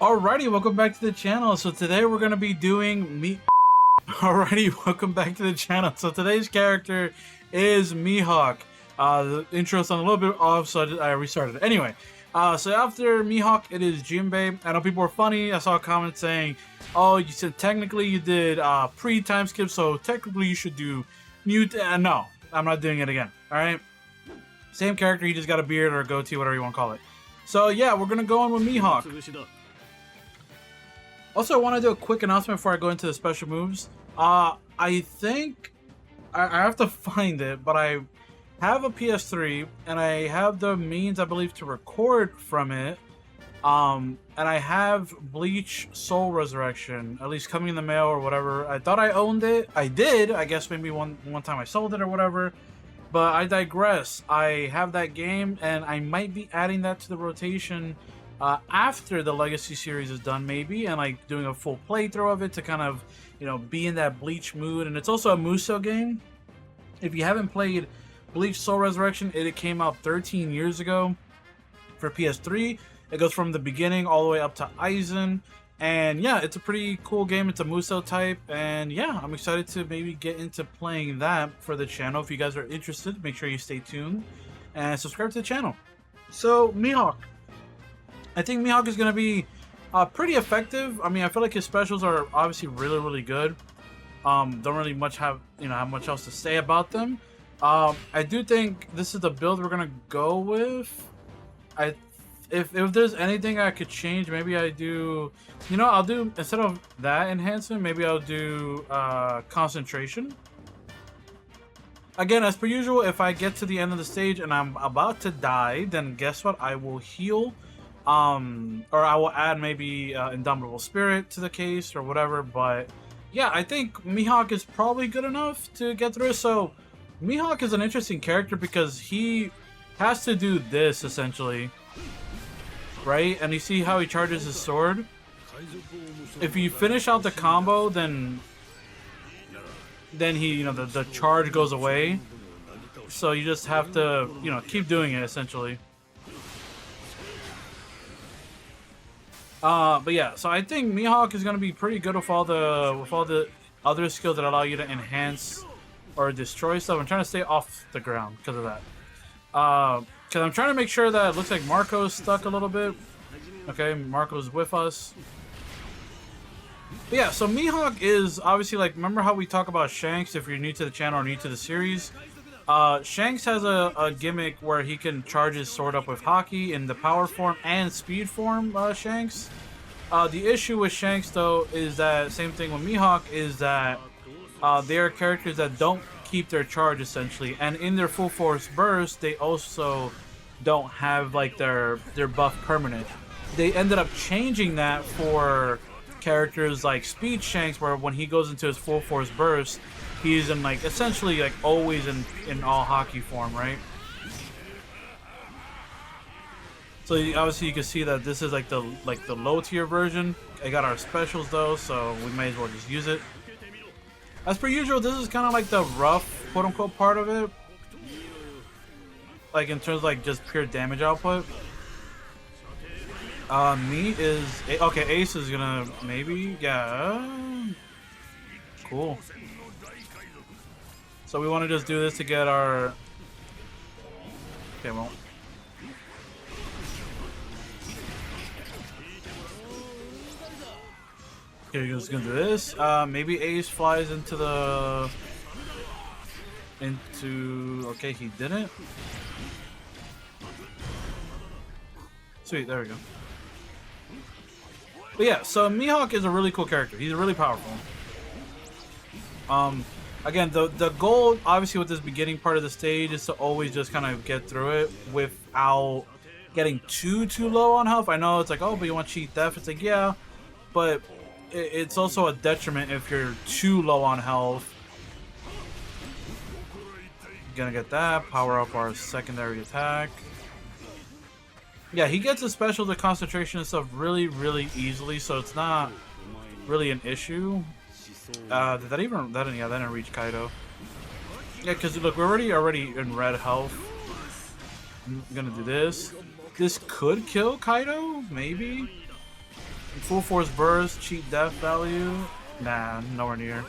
Alrighty, welcome back to the channel. So today we're gonna be doing Alrighty, welcome back to the channel. So today's character is MIHAWK. The intro's on a little bit off, so I restarted it. Anyway, so after MIHAWK, it is Jinbei. I know people were funny. I saw a comment saying, "Oh, you said technically you did pre-time skip, so technically you should do mute." No, I'm not doing it again. All right, same character. You just got a beard or a goatee, whatever you want to call it. So yeah, we're gonna go on with MIHAWK. Also, I want to do a quick announcement before I go into the special moves. I think I have to find it, but I have a PS3 and I have the means, I believe, to record from it. And I have Bleach Soul Resurrection, at least coming in the mail or whatever. I thought I owned it. I did. I guess maybe one time I sold it or whatever. But I digress. I have that game, and I might be adding that to the rotation after the Legacy series is done, maybe, and like doing a full playthrough of it to kind of, you know, be in that Bleach mood. And it's also a Musou game. If you haven't played Bleach Soul Resurrection, it came out 13 years ago for PS3. It goes from the beginning all the way up to Aizen. And yeah, it's a pretty cool game. It's a Musou type. And yeah, I'm excited to maybe get into playing that for the channel. If you guys are interested, make sure you stay tuned and subscribe to the channel. So, MIHAWK. I think MIHAWK is going to be pretty effective. I mean, I feel like his specials are obviously really good. Don't really have much else to say about them. I do think this is the build we're going to go with. If there's anything I could change, maybe I do, I'll do, instead of that enhancement, maybe I'll do concentration. Again, as per usual, if I get to the end of the stage and I'm about to die, then guess what? I will heal. Or I will add maybe Indomitable Spirit to the case or whatever. But yeah, I think MIHAWK is probably good enough to get through. So MIHAWK is an interesting character because he has to do this essentially, right? And you see how he charges his sword. If you finish out the combo, then he, the charge goes away. So you just have to, keep doing it essentially. But yeah, so I think MIHAWK is gonna be pretty good with all the other skills that allow you to enhance or destroy stuff. I'm trying to stay off the ground because of that. Because I'm trying to make sure that it looks like Marco's stuck a little bit. Okay, Marco's with us. But yeah, so MIHAWK is obviously, like, remember how we talk about Shanks if you're new to the channel or new to the series? Shanks has a gimmick where he can charge his sword up with Haki in the power form and speed form, Shanks. The issue with Shanks, though, is that, same thing with MIHAWK, is that they are characters that don't keep their charge, essentially. And in their full force burst, they also don't have, like, their buff permanent. They ended up changing that for characters like Speed Shanks, where when he goes into his full force burst, he's in, like, essentially, like, always in all Haki form, right? So obviously you can see that this is like the low tier version. I got our specials though, so we may as well just use it. As per usual, this is kind of like the rough quote unquote part of it, like in terms of like just pure damage output. Okay, Ace is gonna maybe, yeah, cool. So we want to just do this to get our, okay, well, okay, we're just gonna do this. Maybe Ace flies into okay, he didn't. Sweet, there we go. But yeah, so MIHAWK is a really cool character. He's really powerful. Again, the goal, obviously, with this beginning part of the stage is to always just kind of get through it without getting too low on health. I know it's like, oh, but you want cheat death. It's like, yeah, but it's also a detriment if you're too low on health. Gonna get that. Power up our secondary attack. Yeah, he gets his special, the concentration and stuff really easily, so it's not really an issue. Did that didn't reach Kaido. Yeah, because look, we're already in red health. I'm gonna do this. This could kill Kaido, maybe. I'm Full force burst, cheap death value. Nah, nowhere near.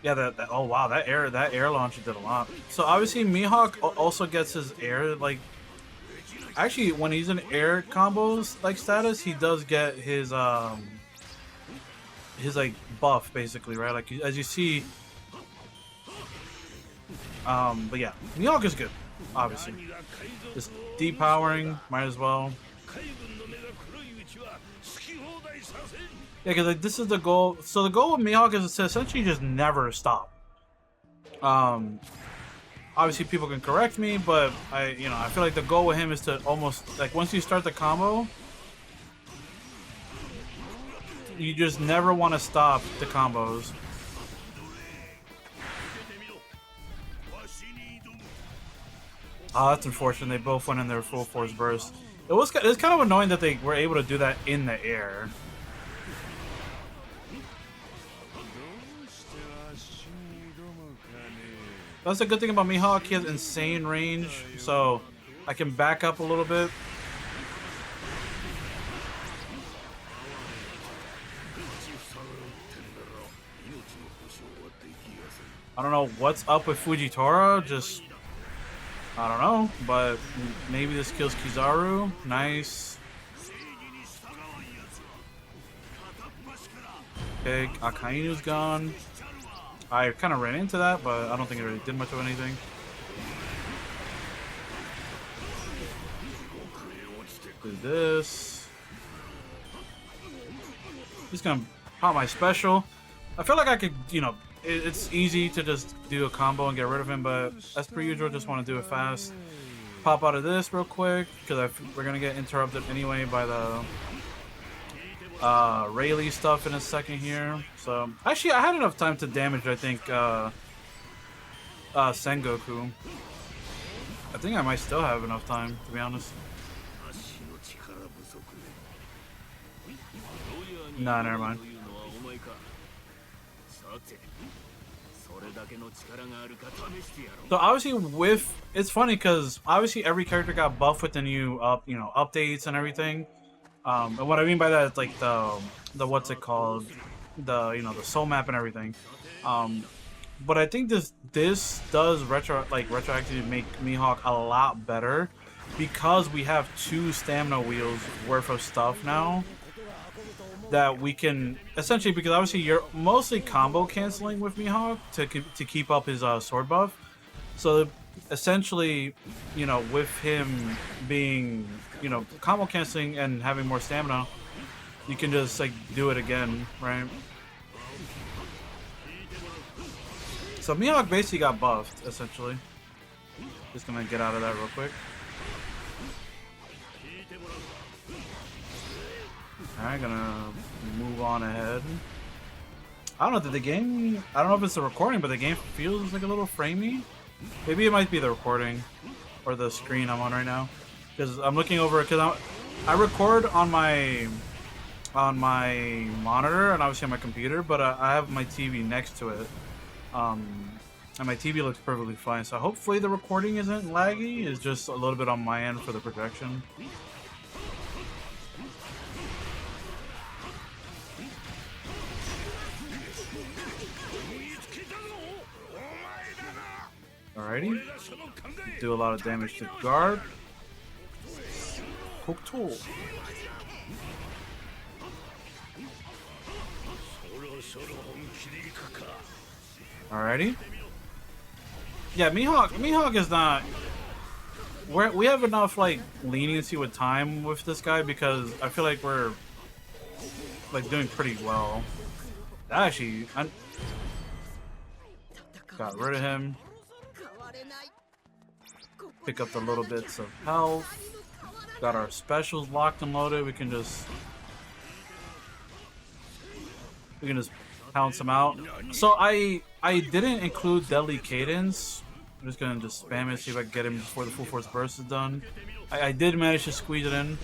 Yeah, oh wow, that air launcher did a lot. So obviously MIHAWK also gets his air, like, actually when he's in air combos like status, he does get his like buff basically, right? Like as you see. But yeah, MIHAWK is good, obviously. Just depowering, might as well. Yeah, because like, this is the goal. So the goal with MIHAWK is to essentially just never stop. Obviously people can correct me, but I feel like the goal with him is to almost like once you start the combo, you just never want to stop the combos. Oh, that's unfortunate. They both went in their full force burst. It's kind of annoying that they were able to do that in the air. That's a good thing about MIHAWK. He has insane range, so I can back up a little bit. I don't know what's up with Fujitora. Just, I don't know, but maybe this kills Kizaru. Nice. Okay, Akainu's gone. I kind of ran into that, but I don't think it really did much of anything. Do this. Just gonna pop my special. I feel like I could, it's easy to just do a combo and get rid of him, but as per usual, just want to do it fast. Pop out of this real quick, because we're gonna get interrupted anyway by the Rayleigh stuff in a second here. So actually I had enough time to damage, I think, Sengoku. I think I might still have enough time, to be honest. Nah, never mind. So obviously it's funny because obviously every character got buffed with the new updates and everything. And what I mean by that is like the what's it called, the soul map and everything. But I think this does retroactively make MIHAWK a lot better because we have 2 stamina wheels worth of stuff now that we can essentially, because obviously you're mostly combo canceling with MIHAWK to keep up his sword buff. So essentially, with him being combo canceling and having more stamina, you can just like do it again, right? So MIHAWK basically got buffed, essentially. Just gonna get out of that real quick. Alright, gonna move on ahead. I don't know, I don't know if it's the recording, but the game feels like a little framey. Maybe it might be the recording or the screen I'm on right now. Because I'm looking over, because I record on my monitor and obviously on my computer, but I have my TV next to it. And my TV looks perfectly fine, so hopefully the recording isn't laggy. It's just a little bit on my end for the projection. Alrighty. Do a lot of damage to guard. Hook tool. Alrighty. Yeah, MIHAWK is not. We have enough like leniency with time with this guy because I feel like we're like doing pretty well. Actually, I got rid of him. Pick up the little bits of health. Got our specials locked and loaded. We can just pounce them out. So I didn't include Deadly Cadence. I'm just gonna spam it, see if I can get him before the full force burst is done. I did manage to squeeze it in.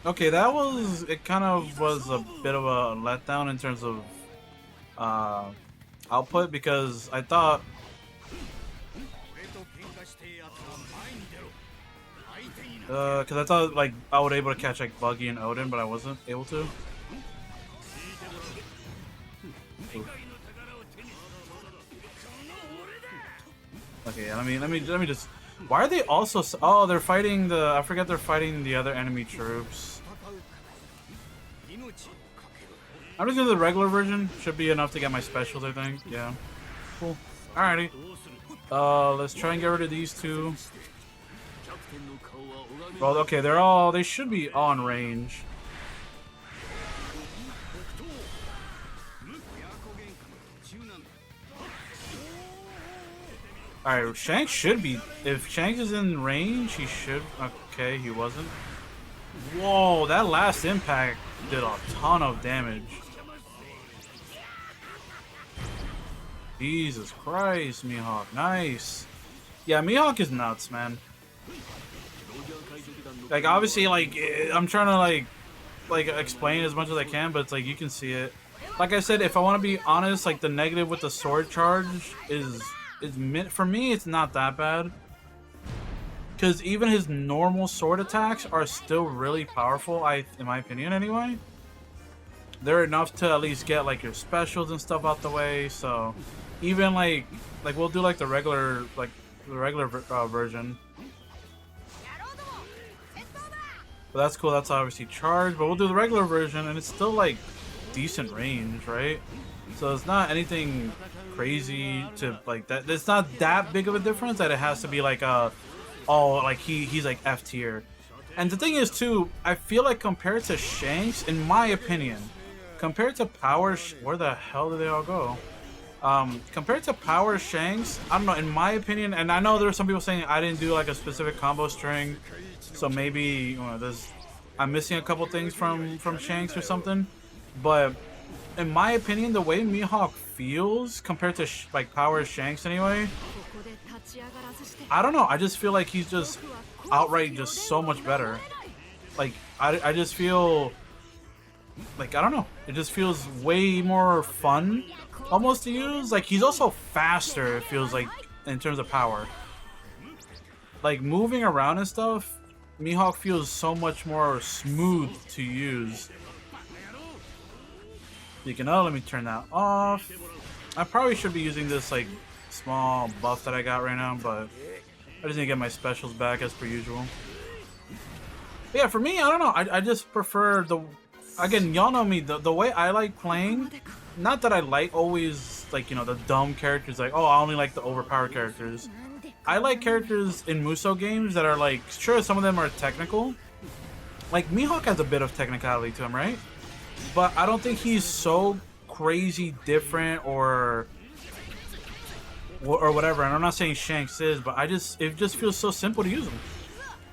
Okay, it kind of was a bit of a letdown in terms of output because I thought. Because I thought like I would able to catch like Buggy and Odin, but I wasn't able to. Okay, yeah, let me just. Why are they also? Oh, they're fighting the. I forget they're fighting the other enemy troops. I'm just gonna do the regular version. Should be enough to get my specials, I think. Yeah. Cool. Alrighty. Let's try and get rid of these two. Well, okay, they should be on range. Alright, Shanks should be, if Shanks is in range, he should, okay, he wasn't. Whoa, that last impact did a ton of damage. Jesus Christ, MIHAWK, nice. Yeah, MIHAWK is nuts, man. Like, obviously, like, I'm trying to, like explain as much as I can, but it's like, you can see it. Like I said, if I want to be honest, like, the negative with the sword charge is for me, it's not that bad. Because even his normal sword attacks are still really powerful, in my opinion, anyway. They're enough to at least get, like, your specials and stuff out the way, so... Even, like we'll do, like, the regular version. But that's cool, that's obviously charged, but we'll do the regular version, and it's still, like, decent range, right? So it's not anything crazy to, like, that. It's not that big of a difference that it has to be, like, oh, like, he's, like, F tier. And the thing is, too, I feel like compared to Shanks, in my opinion, compared to Power... Where the hell did they all go? Compared to Power Shanks, I don't know, in my opinion, and I know there are some people saying I didn't do like a specific combo string, so maybe, you know, I'm missing a couple things from Shanks or something, but in my opinion, the way MIHAWK feels compared to like Power Shanks anyway, I don't know, I just feel like he's just outright just so much better. Like, I just feel like, I don't know, it just feels way more fun almost to use. Like, he's also faster, it feels like, in terms of power. Like, moving around and stuff, MIHAWK feels so much more smooth to use. Let me turn that off. I probably should be using this, like, small buff that I got right now, but I just need to get my specials back as per usual. But yeah, for me, I don't know, I just prefer the... Again, y'all know me, the way I like playing, not that I like always, like, you know, the dumb characters, like, oh, I only like the overpowered characters. I like characters in Musou games that are, like, sure, some of them are technical. Like, MIHAWK has a bit of technicality to him, right? But I don't think he's so crazy different or whatever. And I'm not saying Shanks is, but it just feels so simple to use him.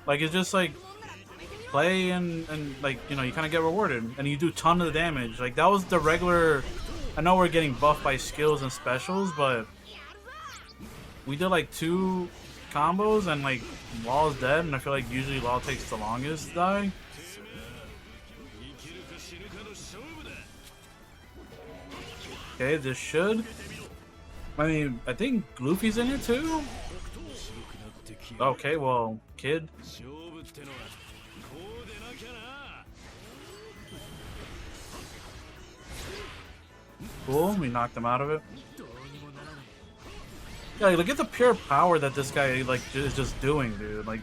Like, it's just, like, play and like, you know, you kind of get rewarded and you do a ton of the damage. Like, that was the regular... I know we're getting buffed by skills and specials, but we did like 2 combos and like Law's dead, and I feel like usually Law takes the longest to die. Okay, this should... I mean, I think Luffy's in here too? Okay, well, Kid. Cool, we knocked him out of it. Yeah, look at the pure power that this guy, like, is just doing, dude. Like,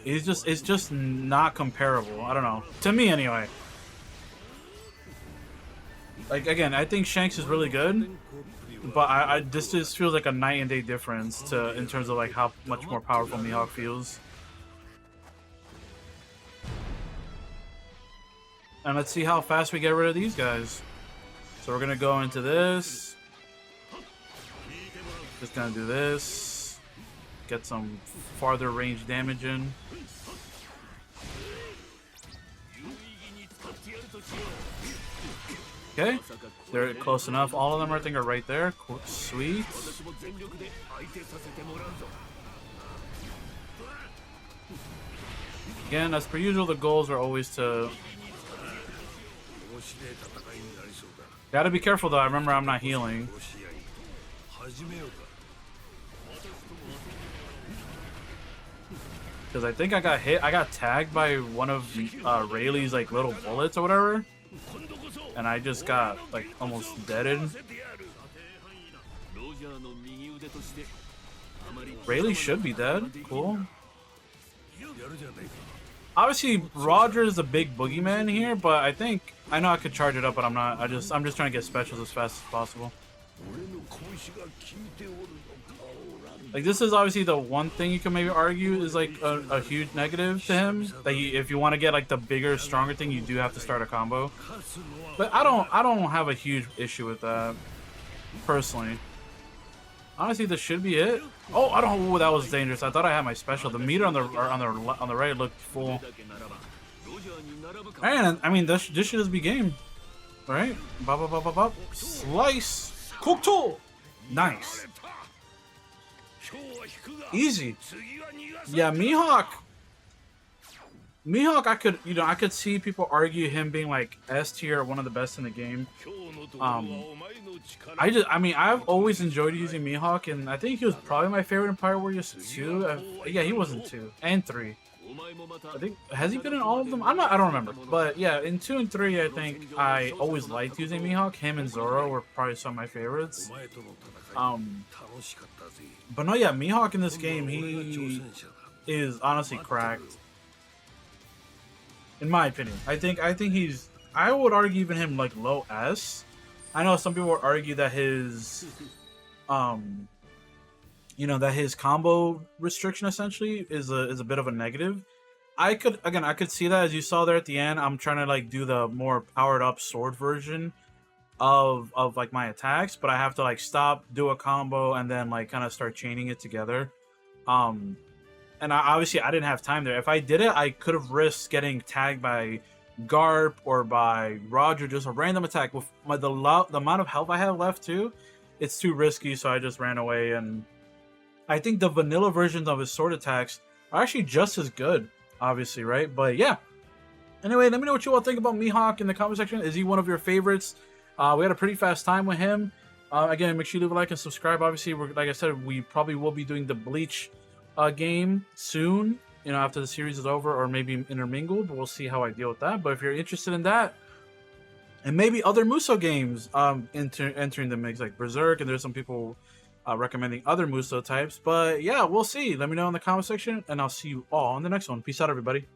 it's just not comparable. I don't know. To me, anyway. Like, again, I think Shanks is really good, but this just feels like a night and day difference in terms of, like, how much more powerful MIHAWK feels. And let's see how fast we get rid of these guys. So we're gonna go into this. Just gonna do this. Get some farther range damage in. Okay, they're close enough. All of them, I think, are right there. Cool. Sweet. Again, as per usual, the goals are always to Gotta be careful though. I remember I'm not healing. Because I think I got hit. I got tagged by one of Rayleigh's like little bullets or whatever. And I just got like almost deaded. Rayleigh should be dead. Cool. Obviously, Roger is a big boogeyman here, but I know I could charge it up, but I'm not. I'm just trying to get specials as fast as possible. Like, this is obviously the one thing you can maybe argue is like a huge negative to him. That if you want to get like the bigger, stronger thing, you do have to start a combo. But I don't have a huge issue with that personally. Honestly, this should be it. Oh, I don't. Ooh, that was dangerous. I thought I had my special. The meter on the right looked full. And I mean, this should just be game, right? Bop, bop, bop, bop, bop. Slice. Cooked. Nice. Easy. Yeah, MIHAWK. I could see people argue him being like S tier, one of the best in the game. I've always enjoyed using MIHAWK, and I think he was probably my favorite in Pirate Warriors 2. Yeah, he was in 2 and 3. I think, has he been in all of them? I don't remember. But yeah, in 2 and 3, I think I always liked using MIHAWK. Him and Zoro were probably some of my favorites. But no, yeah, MIHAWK in this game, he is honestly cracked. In my opinion, I think he's. I would argue even him like low S. I know some people would argue that his, that his combo restriction essentially is a bit of a negative. I could see that, as you saw there at the end. I'm trying to like do the more powered up sword version of like my attacks, but I have to like stop, do a combo, and then like kind of start chaining it together. And obviously I didn't have time there. If I did it, I could have risked getting tagged by Garp or by Roger, just a random attack. With the amount of health I have left too, it's too risky, so I just ran away. And I think the vanilla versions of his sword attacks are actually just as good, obviously, right? But yeah. Anyway, let me know what you all think about MIHAWK in the comment section. Is he one of your favorites? We had a pretty fast time with him. Again, make sure you leave a like and subscribe. Obviously, like I said, we probably will be doing the Bleach game soon, after the series is over, or maybe intermingled, but we'll see how I deal with that. But if you're interested in that, and maybe other Muso games entering the mix, like Berserk, and there's some people recommending other Muso types. But yeah, we'll see. Let me know in the comment section, and I'll see you all in the next one. Peace out, everybody.